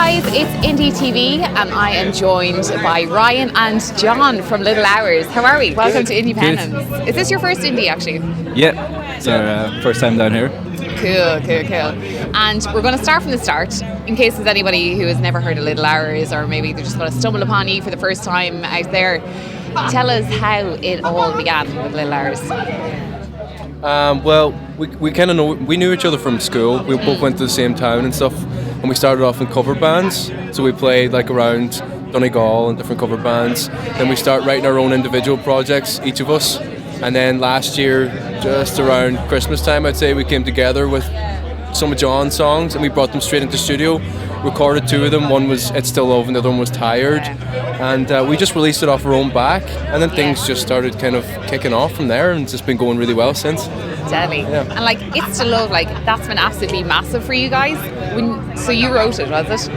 guys, it's Indie TV and I am joined by Ryan and John from Little Hours. How are we? Welcome to Independence. Good. Is this your first indie actually? Yeah, it's our first time down here. Cool. And we're going to start from the start in case there's anybody who has never heard of Little Hours or maybe they're just going to stumble upon you for the first time out there. Tell us how it all began with Little Hours. Well, we kind of we knew each other from school. We both went to the same town and stuff, and we started off in cover bands. So we played like around Donegal and different cover bands. Then we start writing our own individual projects, each of us. And then last year, just around Christmas time, I'd say we came together with some of John's songs, and we brought them straight into the studio. Recorded two of them. One was "It's Still Love" and the other one was "Tired." And we just released it off our own back, and then things just started kind of kicking off from there, and it's just been going really well since. Deadly. Yeah. And like "It's Still Love," like that's been absolutely massive for you guys. So you wrote it, was it?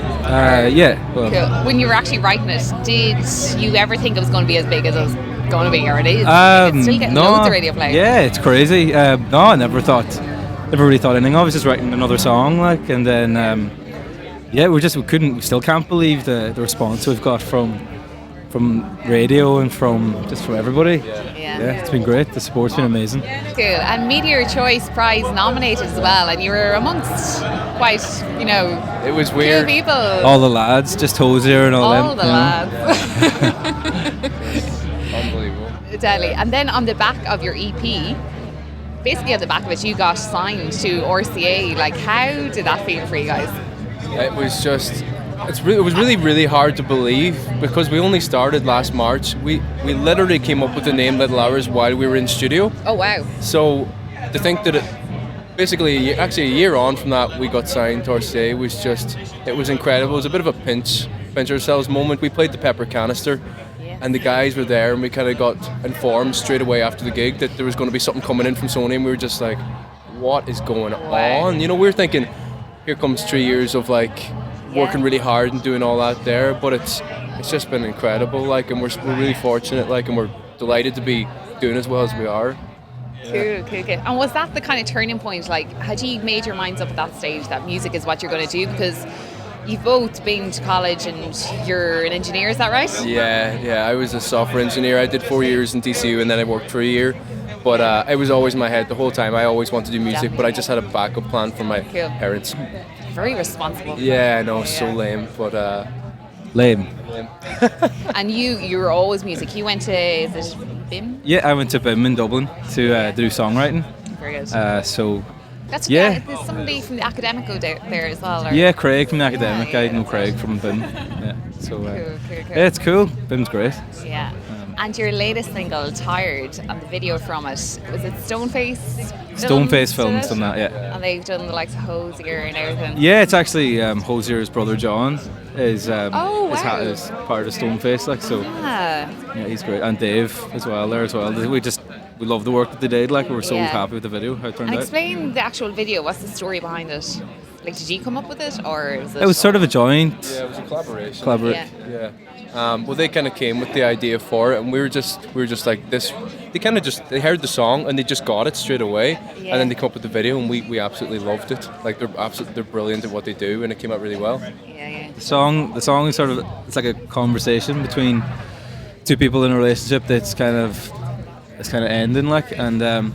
Yeah. Well, Cool. When you were actually writing it, did you ever think it was going to be as big as it was going to be, or it is? It's still getting loads of radio play. Yeah, it's crazy. No, I never really thought anything of it. I was just writing another song, like, and then we still can't believe the response we've got from radio and from everybody. Yeah, it's been great. The support's been amazing. Cool. And Meteor Choice Prize nominated as well, and you were amongst quite, It was cool weird. people. All the lads, just Hosier and all them. All the lads. Unbelievable. Deadly. And then on the back of your EP, basically at the back of it, you got signed to RCA. Like, how did that feel for you guys? It was just, it was really hard to believe because we only started last March. We literally came up with the name Little Hours while we were in studio. Oh, wow. So to think that basically a year on from that we got signed to RCA it was incredible. It was a bit of a pinch ourselves moment. We played the Pepper Canister. And the guys were there, and we kind of got informed straight away after the gig that there was going to be something coming in from Sony, and we were just like, what is going on? We were thinking, here comes 3 years of like working really hard and doing all that there, but it's just been incredible, like, and we're really fortunate, like, and we're delighted to be doing as well as we are. Cool. And was that the kind of turning point? Like, had you made your minds up at that stage that music is what you're going to do? Because you've both been to college and you're an engineer, is that right? Yeah, I was a software engineer. I did 4 years in TCU and then I worked for a year. But it was always in my head the whole time. I always wanted to do music, but I just had a backup plan from my parents. Very responsible. Yeah, I know, so lame, but... Lame. And you were always music. You went to, is it BIM? Yeah, I went to BIM in Dublin to do songwriting. Very good. That's yeah. There's somebody from the academic go there as well. Or? Yeah, Craig from the academic. I know Craig from BIM. Yeah, so cool. yeah, it's cool. BIM's great. Yeah. And your latest single, "Tired," and the video from it, was it Stoneface? Stoneface Films done that, yeah. And they've done the likes of Hosier and everything. Yeah, it's actually Hosier's brother John is part of Stoneface, like, so. Yeah, he's great, and Dave as well there as well. We love the work that they did. Like, we were so happy with the video, how it turned out. Explain the actual video. What's the story behind it? Like, did you come up with it, or was it? It was sort of a joint. Yeah, it was a collaboration. Yeah. Well, they kind of came with the idea for it, and we were just like this. They heard the song and they just got it straight away, and then they come up with the video, and we absolutely loved it. Like, they're brilliant at what they do, and it came out really well. Yeah. The song is sort of, it's like a conversation between two people in a relationship that's kind of ending, like, and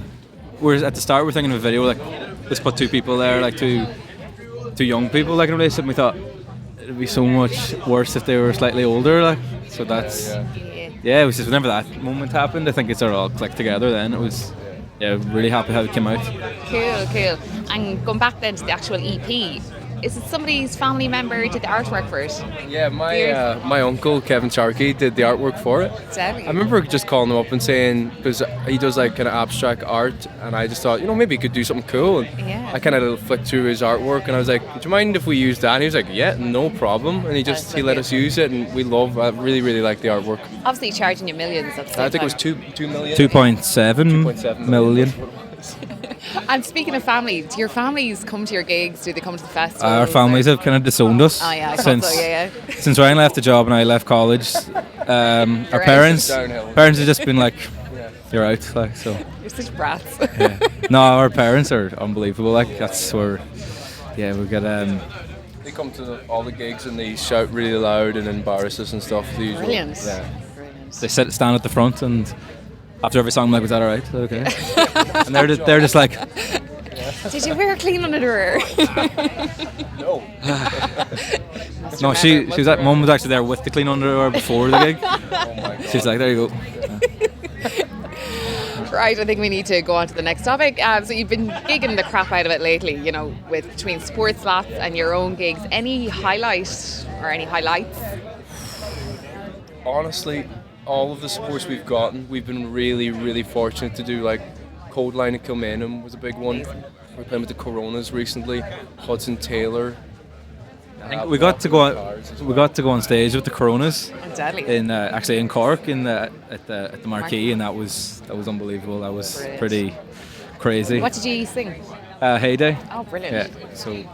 whereas at the start we're thinking of a video like, let's put two people there, like two young people, like, in a relationship, and we thought it'd be so much worse if they were slightly older, like, so that's it was just whenever that moment happened, I think it sort of all clicked together. Then it was really happy how it came out. Cool. And going back then to the actual EP, is it somebody's family member did the artwork for it? Yeah, my uncle Kevin Sharkey did the artwork for it. Exactly. I remember just calling him up and saying, because he does like kind of abstract art, and I just thought, maybe he could do something cool. And I kind of flicked through his artwork, and I was like, "Do you mind if we use that?" And he was like, "Yeah, no problem." And he let us use it, and I really like the artwork. Obviously charging you millions at the same I think time. it was 2 million. 2.7 million. And speaking of family, do your families come to your gigs? Do they come to the festival? Our families have kind of disowned us since Ryan left the job and I left college. Our parents have just been like, "You're out," like, so. You're such brats. No, our parents are unbelievable. Like, that's where, we get. They come to all the gigs and they shout really loud and embarrass us and stuff. The usual. Brilliant. Yeah. Brilliant. They stand at the front, and after every song, I'm like, was that all right? Okay. And they're just like, Did you wear clean underwear? No. no, she was like, Mum was actually there with the clean underwear before the gig. Oh my God. She's like, there you go. Right, I think we need to go on to the next topic. So you've been gigging the crap out of it lately, you know, with between sports slots and your own gigs. Any highlight or any highlights? Honestly, all of the supports we've gotten, we've been really, really fortunate to do. Like Cold Line at Kilmainham was a big one. We're playing with the Coronas recently. Hudson Taylor. I think we got to go on stage with the Coronas Deadly. in actually in Cork at the Marquee, and that was unbelievable. That was Brilliant. pretty crazy. What did you sing? Heyday. Oh, brilliant. Yeah. So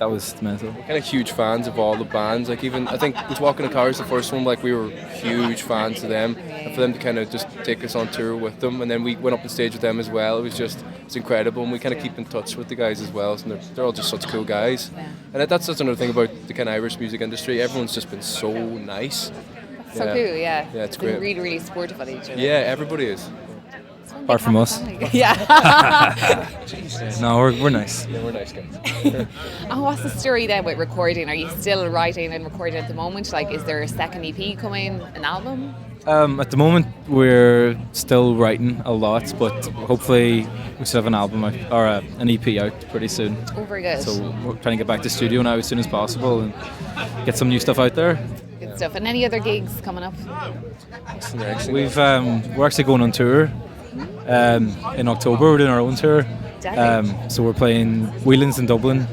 that was mental. Kind of huge fans of all the bands. Like even I think with Walking the Cars, the first one, like we were huge fans of them, and for them to kind of just take us on tour with them, and then we went up on stage with them as well. It's incredible, and we kind of keep in touch with the guys as well. So they're all just such cool guys, and that's another thing about the kind of Irish music industry. Everyone's just been so nice. So cool, yeah. Yeah, it's Been great. really, really supportive of each other. Yeah, everybody is. Apart from us. Yeah. No, we're nice. Yeah, we're nice guys. And what's the story then with recording? Are you still writing and recording at the moment? Like, is there a second EP coming, an album? At the moment, we're still writing a lot, but hopefully we should have an album out, or an EP out pretty soon. Oh, very good. So we're trying to get back to studio now as soon as possible and get some new stuff out there. Good stuff. And any other gigs coming up? What's the next thing? We're actually going on tour in October. We're doing our own tour. So we're playing Whelan's in Dublin,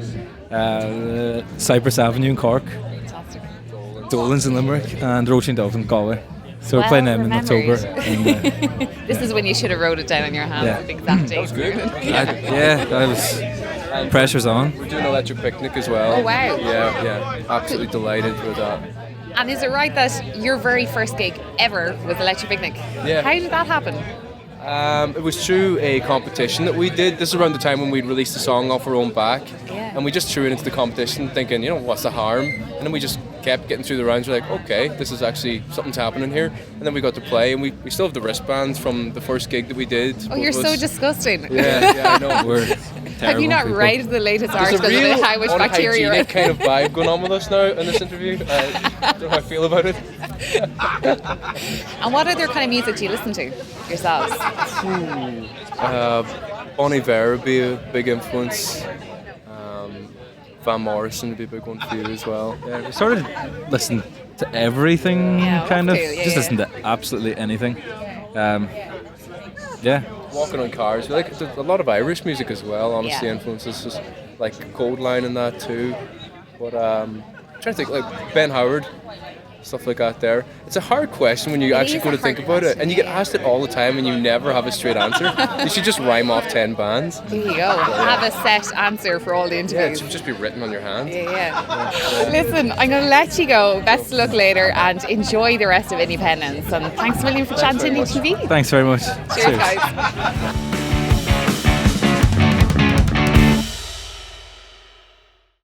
Cypress Avenue in Cork, Fantastic. Dolan's in Limerick, and Roisin Dove in Galway. So we're playing them in October. And, This is when you should have wrote it down on your hand. Yeah. The exact date. that was pressure's on. We're doing Electric Picnic as well. Oh, wow. Yeah, absolutely delighted with that. And is it right that your very first gig ever was Electric Picnic? Yeah. How did that happen? It was through a competition that we did. This is around the time when we'd released the song off our own back. Yeah. And we just threw it into the competition thinking, what's the harm? And then we just kept getting through the rounds. We're like, okay, this is actually, something's happening here. And then we got to play, and we still have the wristbands from the first gig that we did. Oh, you're so disgusting. Yeah, I know. We're Have you terrible not people. rated the latest There's article a real about how much bacteria you're in? unhygienic kind of vibe going on with us now in this interview. I don't know how I feel about it. And what other kind of music do you listen to yourselves? Bon Iver would be a big influence. Van Morrison would be a big one for you as well. Yeah, we sort of listen to everything, Yeah, kind of. up to, yeah, Just yeah. listen to absolutely anything. Yeah. Walking on Cars, we like there's a lot of Irish music as well. Honestly, Yeah. influences just like Cold Line and that too. But I'm trying to think like Ben Howard, stuff like that. There, it's a hard question when you actually is go a to think hard about it, question, and you get yeah. asked it all the time, and you never have a straight answer. You should just rhyme off 10 bands. There you go. Have a set answer for all the Yeah, it interviews. should just be written on your hand. Yeah. Listen, I'm going to let you go. Best of luck later and enjoy the rest of Independence. And thanks a million for chatting to TV. Thanks very much. Cheers, guys.